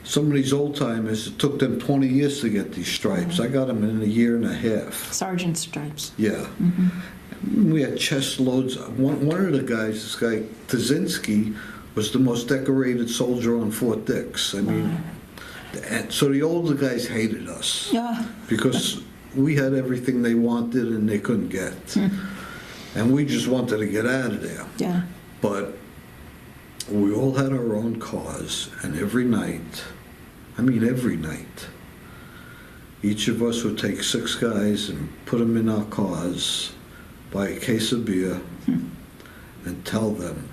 Some of these old-timers, it took them 20 years to get these stripes. I got them in a year and a half. Sergeant stripes. Yeah. We had chest loads. One of the guys, this guy Tazinski, was the most decorated soldier on Fort Dix. I mean, and so the older guys hated us Yeah. because we had everything they wanted and they couldn't get. And we just wanted to get out of there. Yeah. But we all had our own cars, and every night, each of us would take 6 guys and put them in our cars, buy a case of beer, and tell them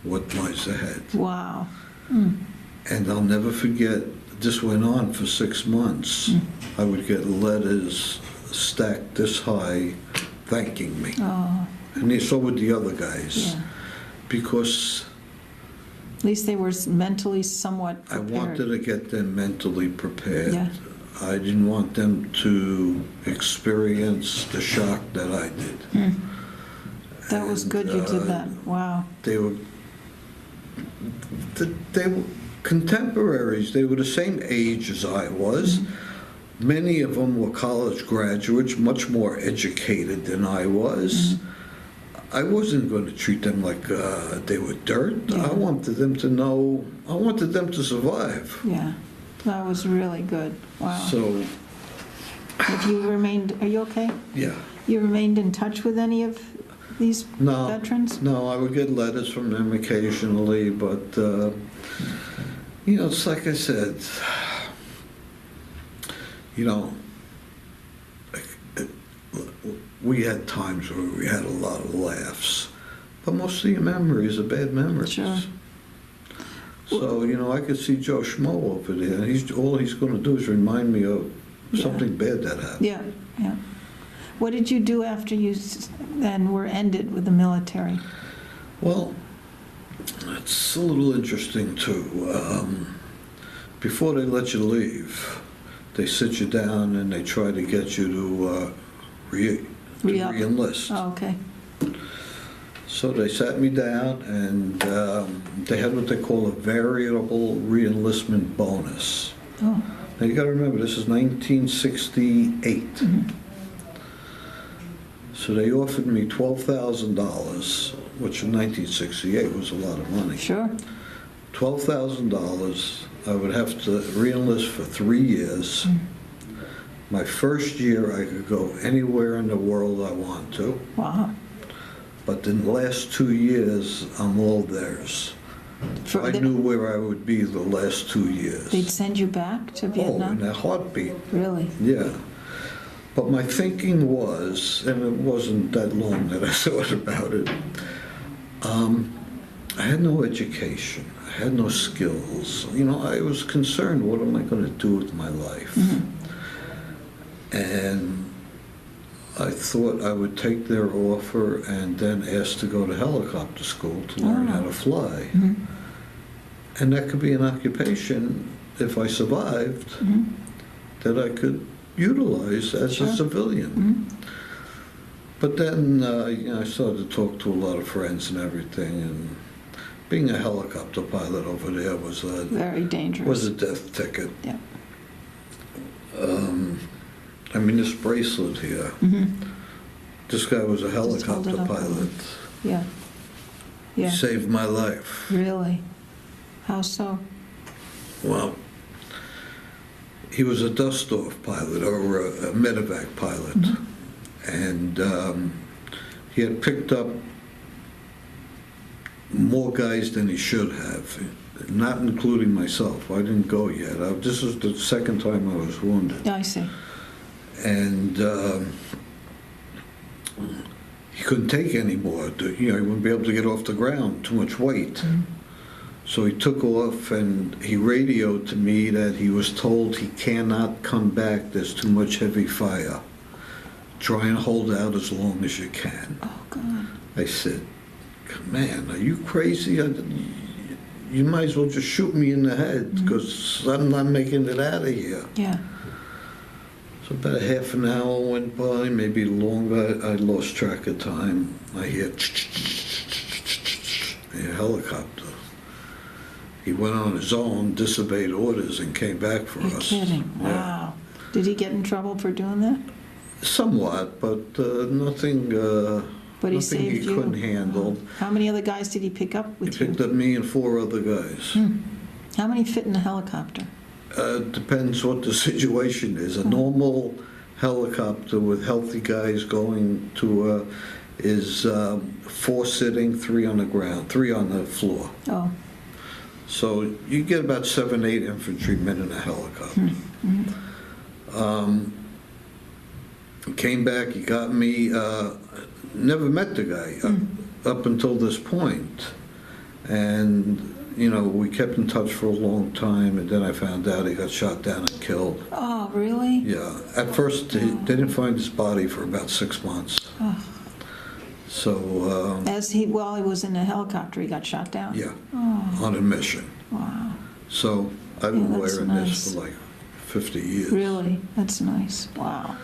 what lies ahead. Wow. And I'll never forget, this went on for 6 months. I would get letters stacked this high thanking me. Oh, And so would the other guys. yeah. Because At least they were mentally somewhat I prepared. wanted to get them mentally prepared. Yeah. I didn't want them to experience the shock that I did. That was good you did that. Wow. They were contemporaries. They were the same age as I was. Many of them were college graduates, much more educated than I was. I wasn't going to treat them like they were dirt. Yeah. I wanted them to know, I wanted them to survive. Yeah. That was really good. Wow. So, Have you remained, are you okay? yeah. You remained in touch with any of these No, veterans? no, I would get letters from them occasionally, but, it's like I said, we had times where we had a lot of laughs, but most of your memories are bad memories. Sure. So, I could see Joe Schmo over there, and all he's going to do is remind me of Yeah. something bad that happened. Yeah, yeah. What did you do after you then were ended with the military? Well, it's a little interesting too. Before they let you leave, they sit you down and they try to get you to Re-up. re-enlist. Oh, okay. So they sat me down and they had what they call a variable reenlistment bonus. Oh, Now you got to remember, this is 1968. So they offered me $12,000, which in 1968 was a lot of money. sure. $12,000. I would have to re-enlist for 3 years. My first year, I could go anywhere in the world I want to. Wow. But in the last 2 years, I'm all theirs. I knew where I would be the last 2 years. They'd send you back to Oh, Vietnam? in a heartbeat. Really? Yeah. But my thinking was, and it wasn't that long that I thought about it, I had no education. I had no skills. I was concerned, what am I going to do with my life? And I thought I would take their offer and then ask to go to helicopter school to learn how to fly. And that could be an occupation, if I survived, that I could utilize as a civilian. But then, I started to talk to a lot of friends and everything, and being a helicopter pilot over there was Very dangerous. was a death ticket. Yeah. I mean, this bracelet here, this guy was a hold helicopter it up. pilot. Yeah. He Yeah. saved my life. Really? How so? Well, he was a dust-off pilot, or a medevac pilot, and he had picked up more guys than he should have, not including myself. I didn't go yet. This was the second time I was wounded. Yeah, I see. And he couldn't take any more. He wouldn't be able to get off the ground, too much weight. So he took off, and he radioed to me that he was told he cannot come back. There's too much heavy fire. Try and hold out as long as you can. Oh, God. I said, man, are you crazy? You might as well just shoot me in the head, because I'm not making it out of here. Yeah. So about a half an hour went by, maybe longer. I lost track of time. I hear a helicopter. He went on his own, disobeyed orders, and came back for You're us. kidding. Yeah. Wow. Did he get in trouble for doing that? Somewhat, but nothing. But he nothing saved he you. couldn't handle. How many other guys did he pick up He with you? picked up me and 4 other guys. How many fit in a helicopter? Depends what the situation is. A normal helicopter with healthy guys going to is 4 sitting, 3 on the ground, 3 on the floor. Oh. So you get about 7, 8 infantrymen in a helicopter. Came back, he got me, never met the guy up until this point. And, we kept in touch for a long time, and then I found out he got shot down and killed. Oh, really? Yeah. At first, they didn't find his body for about 6 months. Oh. So, While he was in a helicopter, he got shot down? yeah, Oh, on a mission. wow. So I've been Yeah, that's wearing nice. this for like 50 years. Really? That's nice. Wow.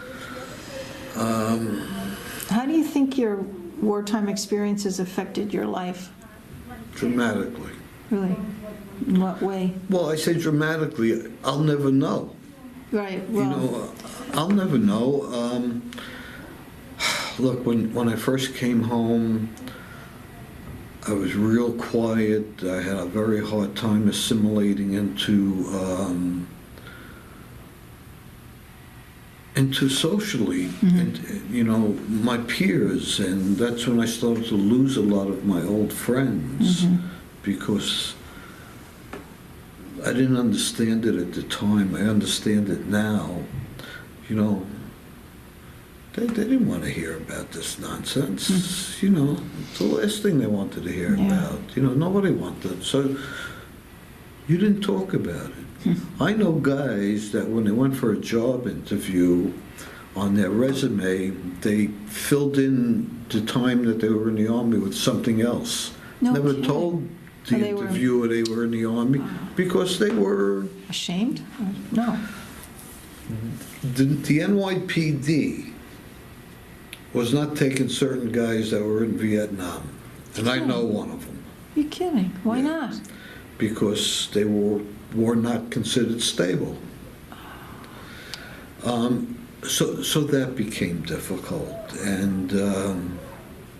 How do you think your wartime experiences affected your life? Dramatically. Really? In what way? Well, I say dramatically, I'll never know. Right, well, I'll never know. Look, when I first came home, I was real quiet. I had a very hard time assimilating into socially, and, my peers, and that's when I started to lose a lot of my old friends, because I didn't understand it at the time. I understand it now. They didn't want to hear about this nonsense. It's the last thing they wanted to hear about. Nobody wanted. So you didn't talk about it. I know guys that when they went for a job interview, on their resume, they filled in the time that they were in the Army with something else. No Never kidding. told the They were- interviewer they were in the Army, because they were... ashamed? No. The NYPD was not taking certain guys that were in Vietnam, and I know one of them, You're kidding. Why Yeah. not? because they were not considered stable. So that became difficult, and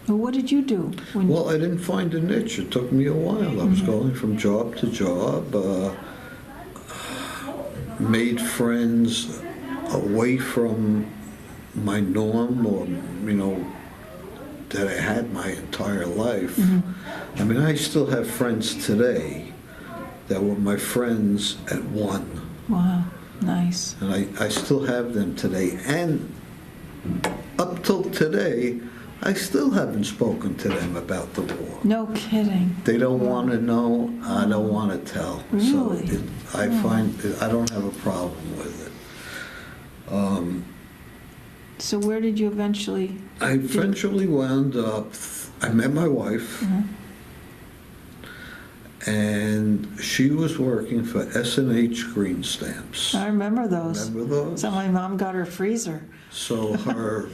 Well, what did you do? well, I didn't find a niche. It took me a while. I was going from job to job, made friends away from my norm, or that I had my entire life. I mean, I still have friends today that were my friends at 1. Wow, nice. And I still have them today. And up till today, I still haven't spoken to them about the war. No kidding. They don't want to know, I don't want to tell. Really? So I find I don't have a problem with it. So where did you eventually... I eventually wound up, I met my wife, and she was working for S&H Green Stamps. I remember those. Remember those? So my mom got her freezer. So her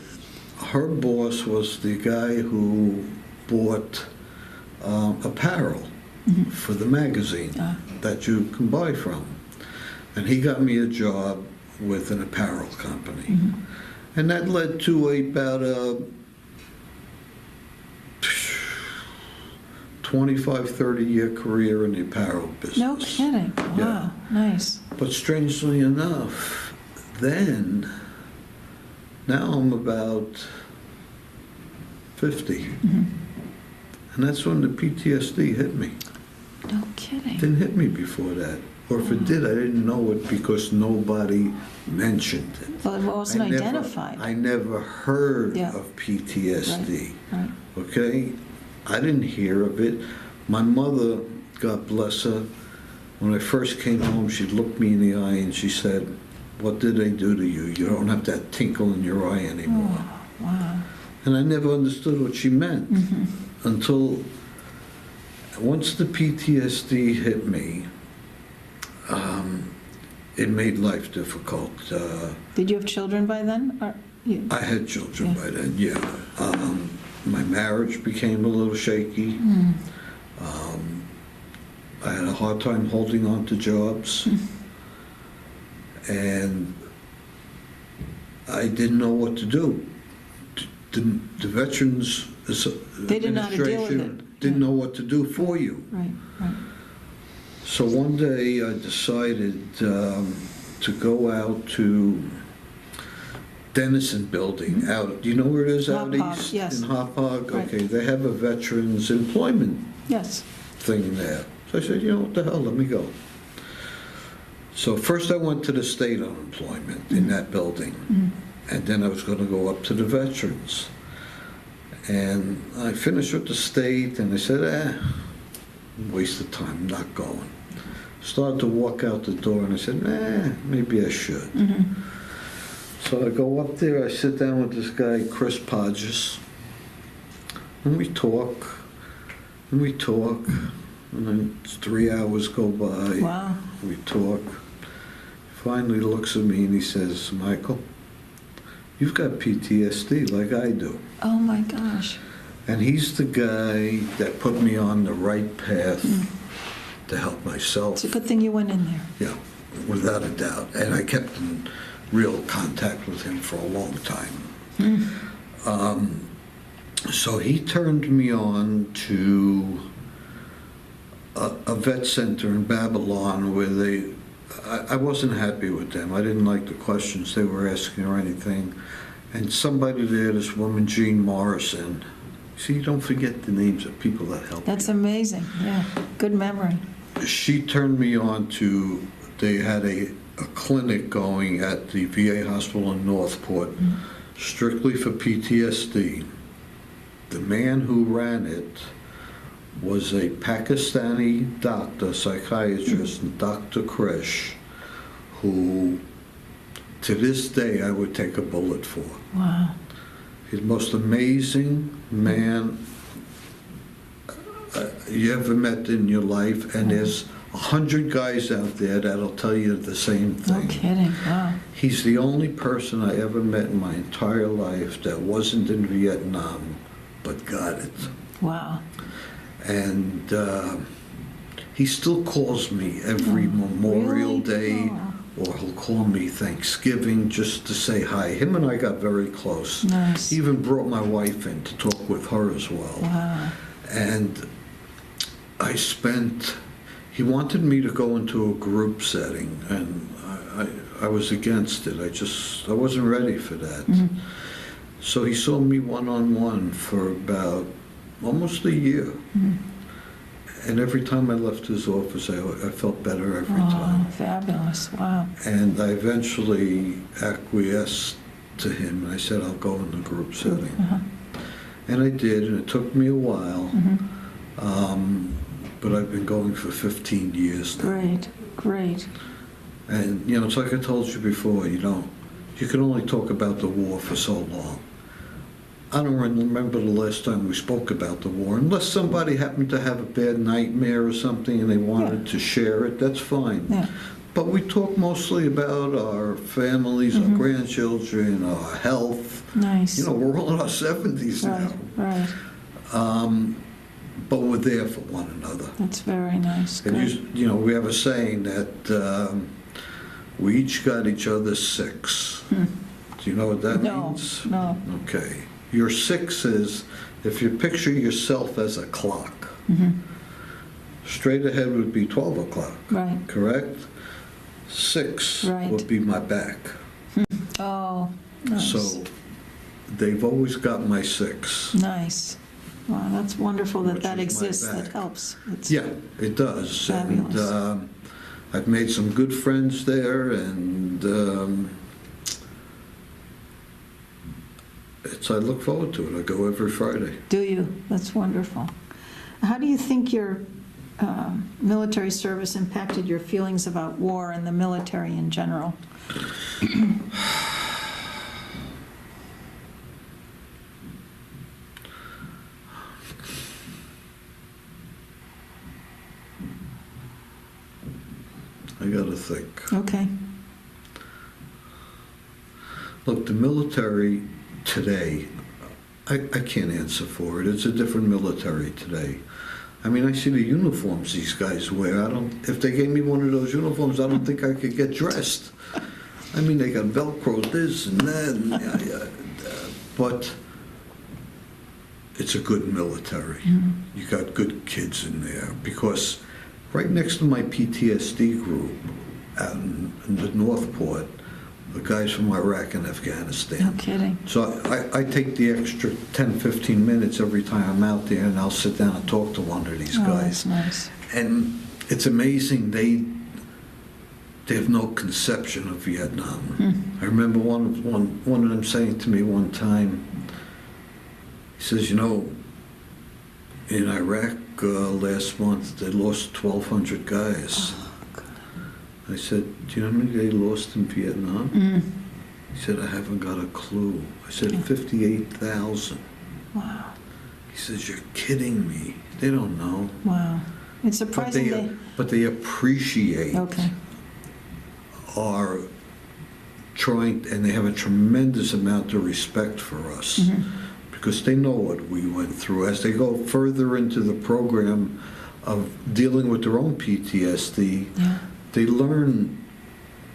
boss was the guy who bought apparel for the magazine that you can buy from. And he got me a job with an apparel company. And that led to about a 25, 30-year career in the apparel business. No kidding. Wow, Yeah. nice. But strangely enough, now I'm about 50. And that's when the PTSD hit me. No kidding. It didn't hit me before that. Or if it did, I didn't know it because nobody mentioned it. Well, it wasn't identified. I never heard Yeah. of PTSD. Right. Okay? I didn't hear of it. My mother, God bless her, when I first came home, she looked me in the eye and she said, "What did they do to you? You don't have that tinkle in your eye anymore." Oh, wow. And I never understood what she meant until once the PTSD hit me, it made life difficult. Did you have children by then? Or you? I had children Yeah. by then, yeah. My marriage became a little shaky. I had a hard time holding on to jobs. And I didn't know what to do. The Veterans They didn't know how to deal with Administration it. didn't know what to do for you. Right, right. So one day I decided to go out to Dennison Building out. Do you know where it is out Hauppauge, east? yes. In Hauppauge? Right. Okay, they have a veterans employment Yes. thing there. So I said, you know what the hell, let me go. So first I went to the state unemployment in that building. And then I was going to go up to the veterans. And I finished with the state and I said, waste of time, I'm not going. Started to walk out the door and I said, maybe I should. So I go up there, I sit down with this guy, Chris Podges, and we talk, and then 3 hours go by. Wow. We talk. Finally looks at me and he says, "Michael, you've got PTSD like I do." Oh my gosh. And he's the guy that put me on the right path to help myself. It's a good thing you went in there. Yeah, without a doubt. And I kept in real contact with him for a long time. So he turned me on to a vet center in Babylon where I wasn't happy with them. I didn't like the questions they were asking or anything. And somebody there, this woman, Jean Morrison, see, you don't forget the names of people that help That's you. amazing. Yeah. Good memory. She turned me on to, they had a clinic going at the VA hospital in Northport, strictly for PTSD. The man who ran it was a Pakistani doctor, psychiatrist, Dr. Krish, who to this day I would take a bullet for. Wow. He's the most amazing man you ever met in your life, and there's 100 guys out there that'll tell you the same No thing. kidding. Wow. He's the only person I ever met in my entire life that wasn't in Vietnam, but got it. Wow. And he still calls me every Memorial really? Day, Oh. or he'll call me Thanksgiving just to say hi. Him and I got very close. Nice. He even brought my wife in to talk with her as well. Wow. And he wanted me to go into a group setting, and I was against it. I wasn't ready for that. So he saw me one-on-one for about almost a year. And every time I left his office, I felt better every time. Fabulous. Wow. And I eventually acquiesced to him, and I said, I'll go in the group setting. And I did, and it took me a while. But I've been going for 15 years now. Great. Great. And, it's like I told you before, you can only talk about the war for so long. I don't remember the last time we spoke about the war, unless somebody happened to have a bad nightmare or something and they wanted to share it, that's fine. Yeah. But we talk mostly about our families, our grandchildren, our health. Nice. You know, we're all in our 70s now. Right. But we're there for one another. That's very nice. And Good. you know, we have a saying that we each got each other six. Do you know what that means? No. Okay. Your six is, if you picture yourself as a clock, straight ahead would be 12 o'clock, Right. correct? Six Right. would be my back. Oh, nice. So they've always got my six. Nice. Wow, that's wonderful that Which that is my exists. That back. helps. It's Yeah, it does. Fabulous. And I've made some good friends there, and I look forward to it. I go every Friday. Do you? That's wonderful. How do you think your military service impacted your feelings about war and the military in general? I got to think. Okay. Look, the military today, I can't answer for it. It's a different military today. I mean, I see the uniforms these guys wear. If they gave me one of those uniforms, I don't think I could get dressed. I mean, they got Velcro this and that, but it's a good military. You got good kids in there, because right next to my PTSD group out in the Northport, the guys from Iraq and Afghanistan. No kidding. So I take the extra 10, 15 minutes every time I'm out there, and I'll sit down and talk to one of these Oh, guys. that's nice. And it's amazing, they have no conception of Vietnam. I remember one of them saying to me one time, he says, you know, in Iraq last month, they lost 1,200 guys. Oh, God. I said, do you know how many they lost in Vietnam? He said, I haven't got a clue. I said, 58,000. Wow. He says, you're kidding me. They don't know. Wow. It's surprising But they appreciate Okay. our trying, and they have a tremendous amount of respect for us, because they know what we went through. As they go further into the program of dealing with their own PTSD, Yeah. they learn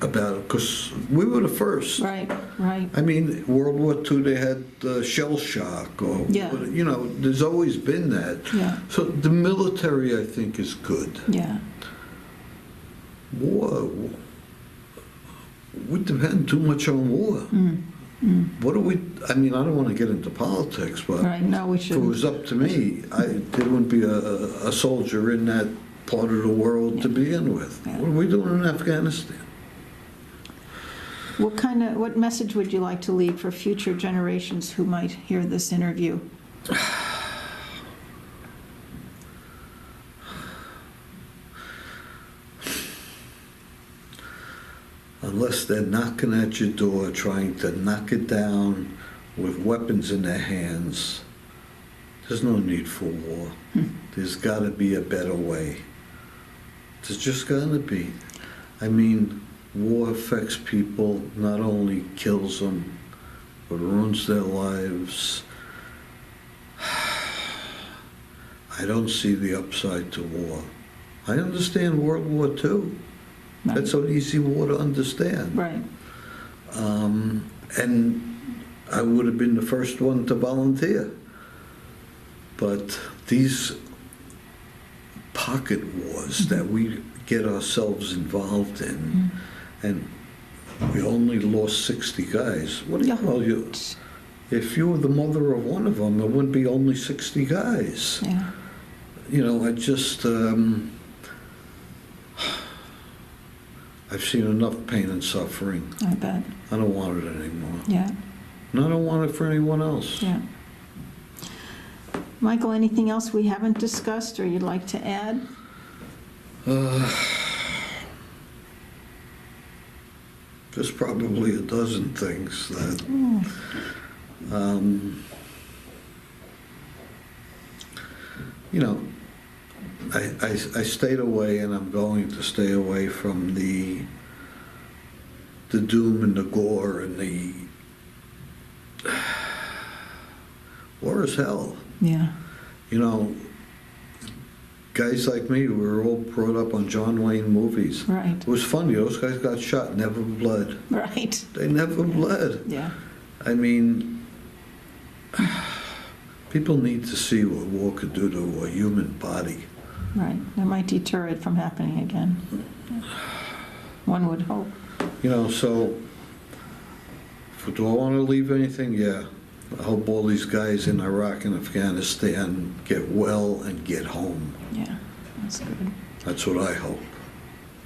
about it, because we were the first. Right. Right. I mean, World War II, they had shell shock, or, Yeah. you know, there's always been that. Yeah. So the military, I think, is good. Yeah. War, we depend too much on war. What do we, I mean, I don't want to get into politics, but Right. No, we if it shouldn't. was up to me, there wouldn't be a soldier in that part of the world to begin with. Yeah. What are we doing in Afghanistan? What message would you like to leave for future generations who might hear this interview? Unless they're knocking at your door, trying to knock it down with weapons in their hands, there's no need for war. There's got to be a better way. There's just got to be. I mean, war affects people, not only kills them, but ruins their lives. I don't see the upside to war. I understand World War II. That's an easy war to understand. Right. And I would have been the first one to volunteer. But these pocket wars that we get ourselves involved in, and we only lost 60 guys. What do you call you? If you were the mother of one of them, it wouldn't be only 60 guys. Yeah. You know, I just, I've seen enough pain and suffering. I bet. I don't want it anymore. Yeah. And I don't want it for anyone else. Yeah. Michael, anything else we haven't discussed or you'd like to add? There's probably a dozen things that you know, I stayed away, and I'm going to stay away from the doom and the gore and the war is hell. Yeah. You know, guys like me, we were all brought up on John Wayne movies. Right. It was funny. Those guys got shot, never bled. Right. They never bled. Yeah. I mean, people need to see what war could do to a human body. Right. It might deter it from happening again. One would hope. You know, so do I want to leave anything? Yeah. I hope all these guys in Iraq and Afghanistan get well and get home. Yeah, that's good. That's what I hope.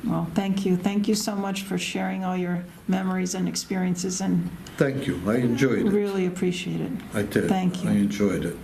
Well, thank you. Thank you so much for sharing all your memories and experiences, and Thank you. I enjoyed it. really appreciate it. I did. Thank you. I enjoyed it.